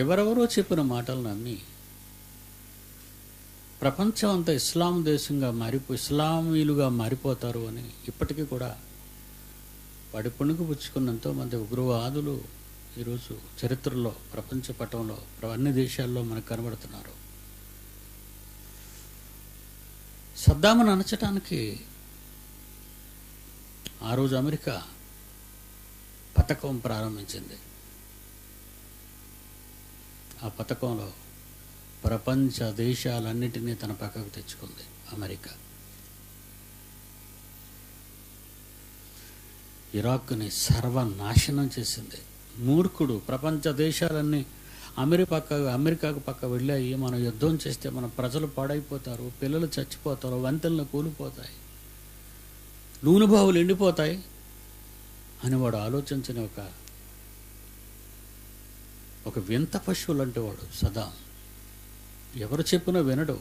ఎవరెవరో చెప్పిన మాటలు నమ్మి ప్రపంచం అంతా ఇస్లాం దేశంగా ఇస్లామీలుగా మారిపోతారు అని ఇప్పటికీ కూడా వాడి పుణుకు పుచ్చుకున్న ఎంతోమంది ఉగ్రవాదులు ఈరోజు చరిత్రలో, ప్రపంచ పటంలో, అన్ని దేశాల్లో మనకు కనబడుతున్నారు. సద్దామును అణచటానికి ఆ రోజు అమెరికా పథకం ప్రారంభించింది. ఆ పథకంలో ప్రపంచ దేశాలన్నిటినీ తన పక్కకు తెచ్చుకుంది అమెరికా. ఇరాక్ని సర్వనాశనం చేసింది. మూర్ఖుడు ప్రపంచ దేశాలన్నీ అమెరికాకు పక్క వెళ్ళాయి. మనం యుద్ధం చేస్తే మన ప్రజలు పాడైపోతారు, పిల్లలు చచ్చిపోతారు, వంతెనలు కూలిపోతాయి, నూనె బావులు ఎండిపోతాయి అని వాడు ఆలోచించని ఒక వింత పశువులు అంటే వాడు సదాం. ఎవరు చెప్పినా వినడు.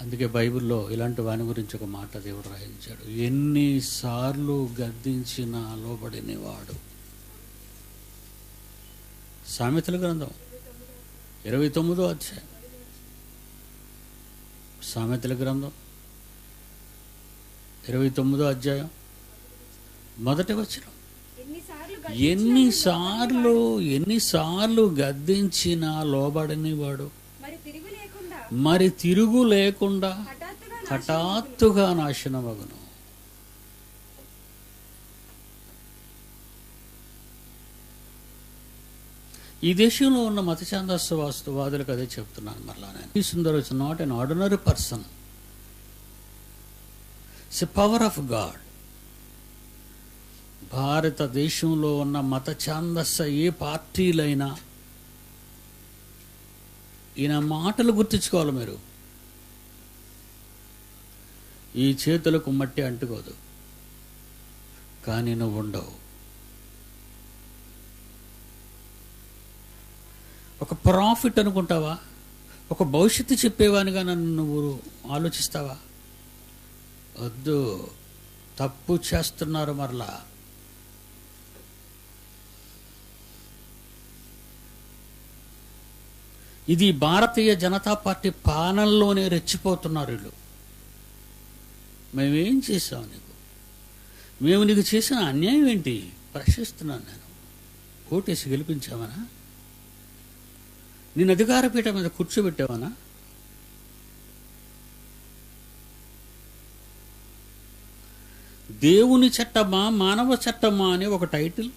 అందుకే బైబిల్లో ఇలాంటి వాని గురించి ఒక మాట దేవుడు రాయించాడు, ఎన్నిసార్లు గద్దించినా లోబడినవాడు. సామెతల గ్రంథం 29వ అధ్యాయం. సామెతల గ్రంథం 29వ అధ్యాయం మొదటి వచనం. ఎన్నిసార్లు గద్దించినా లోబడనివాడు మరి తిరుగు లేకుండా హఠాత్తుగా నాశనమగును. ఈ దేశంలో ఉన్న మత ఛాందస్వాదులకు అదే చెప్తున్నాను మరలా నేను. Sundar is not an ordinary person, it's a power of God. భారతదేశంలో ఉన్న మత ఛాందస్స ఏ పార్టీలైనా ఈయన మాటలు గుర్తించుకోవాలి మీరు. ఈ చేతులకు మట్టి అంటుకోదు, కానీ నువ్వు ఉండవు. ఒక ప్రాఫిట్ అనుకుంటావా? ఒక భవిష్యత్తు చెప్పేవానిగా నన్ను నువ్వు ఆలోచిస్తావా? వద్దు, తప్పు చేస్తున్నారు. మరలా ఇది భారతీయ జనతా పార్టీ పాలనలోనే రెచ్చిపోతున్నారు వీళ్ళు. మేమేం చేసాం నీకు? మేము నీకు చేసిన అన్యాయం ఏంటి ప్రశ్నిస్తున్నాను నేను. ఓటేసి గెలిపించామనా? నేను అధికారపీఠ మీద కూర్చోబెట్టావనా? దేవుని చట్టమా మానవ చట్టమా అని ఒక టైటిల్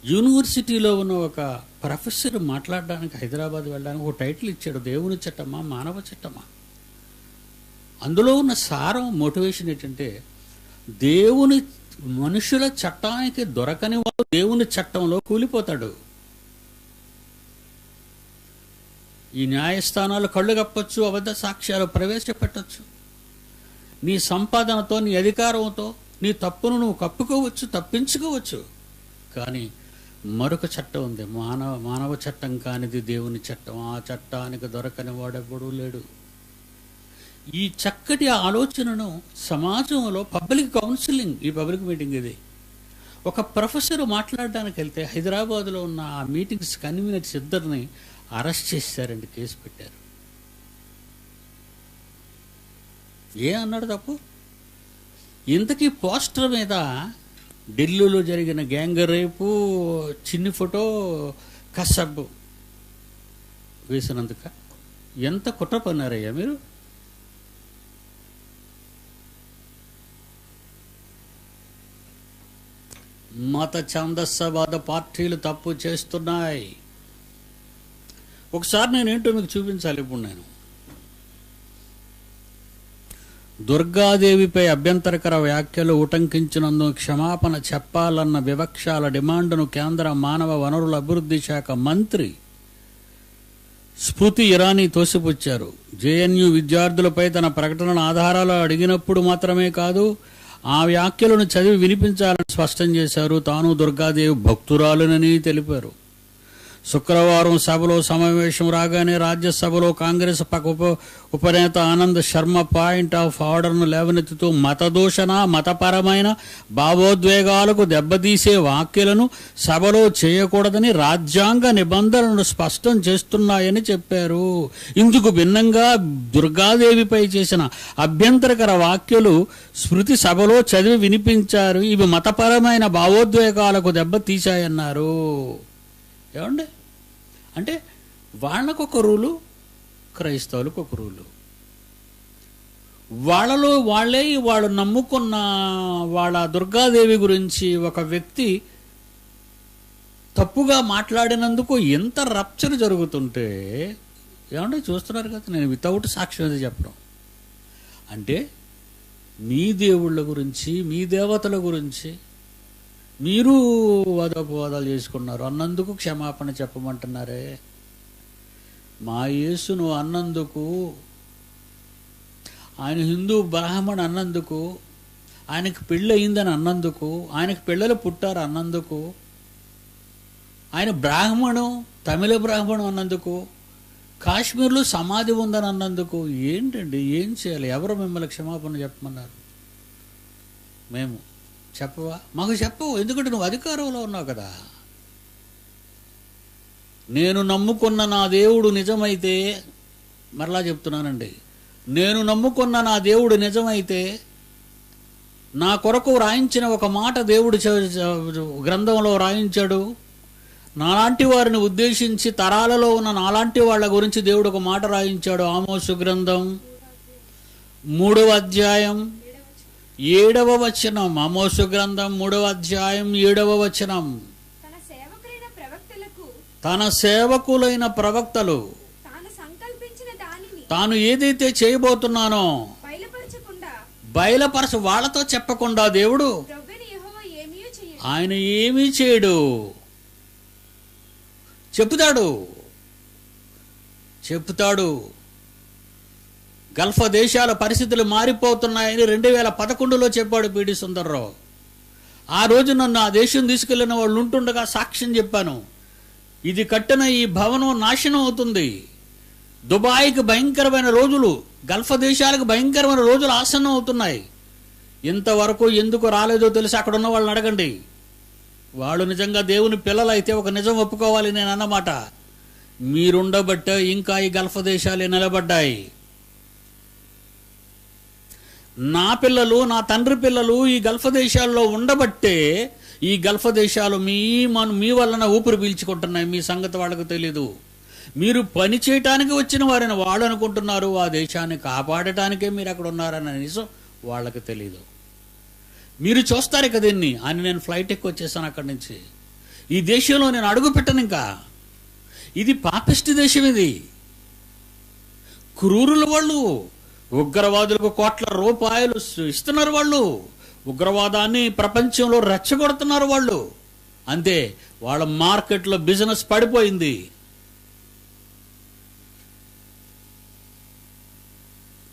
యూనివర్సిటీలో ఉన్న ఒక ప్రొఫెసర్ మాట్లాడడానికి హైదరాబాద్ వెళ్ళడానికి ఒక టైటిల్ ఇచ్చాడు, దేవుని చట్టమా మానవ చట్టమా. అందులో ఉన్న సారం మోటివేషన్ ఏంటంటే, మనుషుల చట్టానికి దొరకని వాడు దేవుని చట్టంలో కూలిపోతాడు. ఈ న్యాయస్థానాలు కళ్ళు కప్పచ్చు, అబద్ధ సాక్ష్యాలు ప్రవేశపెట్టచ్చు, నీ సంపాదనతో, నీ అధికారంతో నీ తప్పును నువ్వు కప్పుకోవచ్చు, తప్పించుకోవచ్చు. కానీ మరొక చట్టం ఉంది, మానవ చట్టం కానిది దేవుని చట్టం. ఆ చట్టానికి దొరకని వాడెవ్వడూ లేడు. ఈ చక్కటి ఆలోచనను సమాజంలో పబ్లిక్ కౌన్సిలింగ్, ఈ పబ్లిక్ మీటింగ్ ఇది. ఒక ప్రొఫెసర్ మాట్లాడడానికి వెళ్తే హైదరాబాద్లో ఉన్న ఆ మీటింగ్స్ కన్వీనర్స్ ఇద్దరిని అరెస్ట్ చేశారండి, కేసు పెట్టారు. అన్నాడు తప్పు? ఇంతకీ పోస్టర్ మీద ఢిల్లీలో జరిగిన గ్యాంగ్ రేపు చిన్ని ఫోటో కసబ్ వేసినందుక ఎంత కుట్ర పన్నారయ్యా మీరు? మత ఛాందస్సవాద పార్టీలు తప్పు చేస్తున్నాయి. ఒకసారి నేనేంటో మీకు చూపించాలి. ఇప్పుడు నేను దుర్గాదేవిపై అభ్యంతరకర వ్యాఖ్యలు ఉటంకించినందుకు క్షమాపణ చెప్పాలన్న వివక్షాల డిమాండ్ను కేంద్ర మానవ వనరుల అభివృద్ధి శాఖ మంత్రి స్మృతి ఇరానీ తోసిపుచ్చారు. జేఎన్యూ విద్యార్థులపై తన ప్రకటనల ఆధారాలు అడిగినప్పుడు మాత్రమే కాదు, ఆ వ్యాఖ్యలను చదివి వినిపించాలని స్పష్టం చేశారు. తాను దుర్గాదేవి భక్తురాలునని తెలిపారు. శుక్రవారం సభలో సమావేశం రాగానే రాజ్యసభలో కాంగ్రెస్ ఉపనేత ఆనంద్ శర్మ పాయింట్ ఆఫ్ ఆర్డర్ను లేవనెత్తుతూ మతదూషణ, మతపరమైన భావోద్వేగాలకు దెబ్బతీసే వ్యాఖ్యలను సభలో చేయకూడదని రాజ్యాంగ నిబంధనలను స్పష్టం చేస్తున్నాయని చెప్పారు. ఇందుకు భిన్నంగా దుర్గాదేవిపై చేసిన అభ్యంతరకర వ్యాఖ్యలు స్మృతి సభలో చదివి వినిపించారు. ఇవి మతపరమైన భావోద్వేగాలకు దెబ్బతీశాయన్నారు. ఏమండి అంటే వాళ్ళకు ఒక రూలు, క్రైస్తవులకు ఒక రూలు. వాళ్ళలో వాళ్ళే వాళ్ళు నమ్ముకున్న వాళ్ళ దుర్గాదేవి గురించి ఒక వ్యక్తి తప్పుగా మాట్లాడినందుకు ఎంత రప్చర్ జరుగుతుంటే ఏమంటే చూస్తున్నారు కదా. నేను వితౌట్ సాక్ష్యం అది చెప్పడం అంటే మీ దేవుళ్ళ గురించి, మీ దేవతల గురించి మీరు వాదోపవాదాలు చేసుకున్నారు అన్నందుకు క్షమాపణ చెప్పమంటున్నారే. మా యేసును అన్నందుకు, ఆయన హిందూ బ్రాహ్మణ అన్నందుకు, ఆయనకు పెళ్ళి అయిందని అన్నందుకు, ఆయనకు పిల్లలు పుట్టారు అన్నందుకు, ఆయన బ్రాహ్మణం, తమిళ బ్రాహ్మణం అన్నందుకు, కాశ్మీర్లో సమాధి ఉందని అన్నందుకు ఏంటండి, ఏం చేయాలి? ఎవరు మిమ్మల్ని క్షమాపణ చెప్పమన్నారు? మేము చెప్పవా? మాకు చెప్పవు, ఎందుకంటే నువ్వు అధికారంలో ఉన్నావు కదా. నేను నమ్ముకున్న నా దేవుడు నిజమైతే, మరలా చెప్తున్నానండి, నేను నమ్ముకున్న నా దేవుడు నిజమైతే నా కొరకు రాయించిన ఒక మాట దేవుడు గ్రంథంలో రాయించాడు. నాలాంటి వారిని ఉద్దేశించి తరాలలో ఉన్న నాలాంటి వాళ్ళ గురించి దేవుడు ఒక మాట రాయించాడు. ఆమోసు గ్రంథం 3వ అధ్యాయం 7వ వచనం. ఆమోసు గ్రంథం 3వ అధ్యాయం 7వ వచనం. తన సేవకులైన ప్రవక్తలు తాను ఏదైతే చేయబోతున్నానో వాళ్ళతో చెప్పకుండా దేవుడు ఆయన ఏమీ చేయడు. చెప్తాడు. గల్ఫ్ దేశాల పరిస్థితులు మారిపోతున్నాయని 2011లో చెప్పాడు పిడి సుందర్రావు. ఆ రోజు నన్ను ఆ దేశం తీసుకెళ్లిన వాళ్ళు ఉంటుండగా సాక్ష్యం చెప్పాను. ఇది కట్టిన ఈ భవనం నాశనం అవుతుంది. దుబాయ్కి భయంకరమైన రోజులు, గల్ఫ్ దేశాలకు భయంకరమైన రోజులు ఆసన్నం అవుతున్నాయి. ఇంతవరకు ఎందుకు రాలేదో తెలిసి అక్కడ ఉన్న వాళ్ళని అడగండి. వాళ్ళు నిజంగా దేవుని పిల్లలైతే ఒక నిజం ఒప్పుకోవాలి నేను అన్నమాట. మీరుండబట్టే ఇంకా ఈ గల్ఫ్ దేశాలే నిలబడ్డాయి. నా పిల్లలు, నా తండ్రి పిల్లలు ఈ గల్ఫ్ దేశాల్లో ఉండబట్టే ఈ గల్ఫ్ దేశాలు మీ వలన ఊపిరి పీల్చుకుంటున్నాయి. మీ సంగతి వాళ్ళకు తెలీదు. మీరు పని చేయటానికి వచ్చిన వారిని వాళ్ళు అనుకుంటున్నారు. ఆ దేశాన్ని కాపాడటానికే మీరు అక్కడ ఉన్నారన్న నిజం వాళ్ళకి తెలీదు. మీరు చూస్తారు కదా దీన్ని అని. నేను ఫ్లైట్ ఎక్కి వచ్చేసాను అక్కడి నుంచి. ఈ దేశంలో నేను అడుగు పెట్టను. ఇంకా ఇది పాపిష్టి దేశం. ఇది క్రూరుల వాళ్ళు, ఉగ్రవాదులకు కోట్ల రూపాయలు ఇస్తున్నారు. వాళ్ళు ఉగ్రవాదాన్ని ప్రపంచంలో రెచ్చగొడుతున్నారు వాళ్ళు. అంతే, వాళ్ళ మార్కెట్లో బిజినెస్ పడిపోయింది.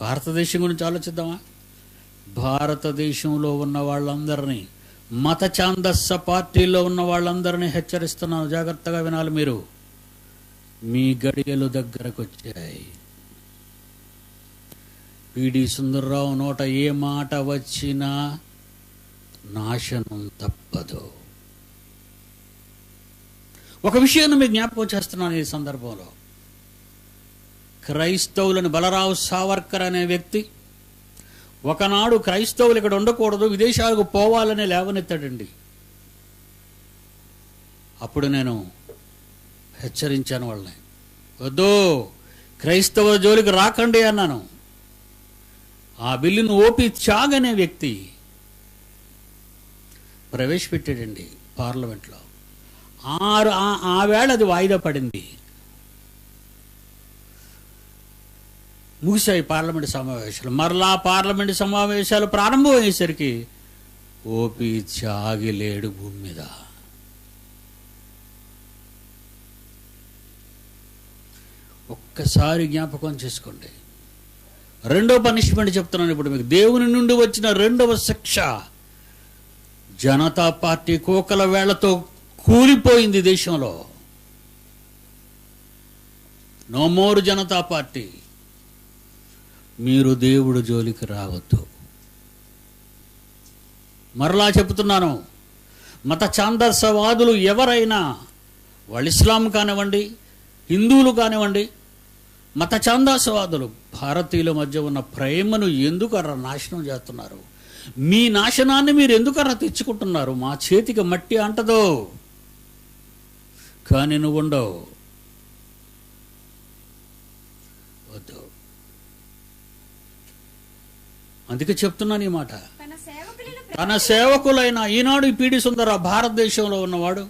భారతదేశం గురించి ఆలోచిద్దామా? భారతదేశంలో ఉన్న వాళ్ళందరినీ, మత ఛాందస్స పార్టీల్లో ఉన్న వాళ్ళందరినీ హెచ్చరిస్తున్నాను, జాగ్రత్తగా వినాలి మీరు. మీ గడియలు దగ్గరకు వచ్చాయి. పిడి సుందర్రావు నోట ఏ మాట వచ్చినా నాశనం తప్పదు. ఒక విషయాన్ని మీకు జ్ఞాపకం చేస్తున్నాను ఈ సందర్భంలో. క్రైస్తవులను బలరావు సావర్కర్ అనే వ్యక్తి ఒకనాడు క్రైస్తవులు ఇక్కడ ఉండకూడదు, విదేశాలకు పోవాలని లేవనెత్తాడండి. అప్పుడు నేను హెచ్చరించాను వాళ్ళని, వద్దు క్రైస్తవ జోలికి రాకండి అన్నాను. ఆ బిల్లును ఓపి చాగ్ అనే వ్యక్తి ప్రవేశపెట్టాడండి పార్లమెంట్లో. ఆ వేళ అది వాయిదా పడింది. ముగిశాయి పార్లమెంట్ సమావేశాలు. మరలా పార్లమెంట్ సమావేశాలు ప్రారంభమయ్యేసరికి ఓపి చాగి లేడు భూమి మీద. ఒక్కసారి జ్ఞాపకం చేసుకోండి. రెండో పనిష్మెంట్ చెప్తున్నాను ఇప్పుడు మీకు. దేవుని నుండి వచ్చిన రెండవ శిక్ష జనతా పార్టీ కోకల వేళ్లతో కూలిపోయింది దేశంలో. No more Janata party. మీరు దేవుడు జోలికి రావద్దు. మరలా చెబుతున్నాను, మత ఛాందసవాదులు ఎవరైనా, వాళ్ళు ఇస్లాం కానివ్వండి, హిందువులు కానివ్వండి, మత ఛాందసవాదులు భారతీయుల మధ్య ఉన్న ప్రేమను ఎందుకర్రా నాశనం చేస్తున్నారు? మీ నాశనాన్ని మీరు ఎందుకర్రా తెచ్చుకుంటున్నారు? మా చేతికి మట్టి అంటదో కానీ నువ్వు ఉండవు. వద్దు. అందుకే చెప్తున్నాను ఈ మాట. తన సేవకులైన ఈనాడు ఈ పీడి సుందర భారతదేశంలో ఉన్నవాడు,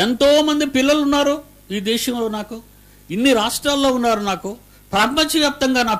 ఎంతో మంది పిల్లలు ఉన్నారు ఈ దేశంలో, నాకు ఇన్ని రాష్ట్రాల్లో ఉన్నారు, నాకు ప్రపంచవ్యాప్తంగా నా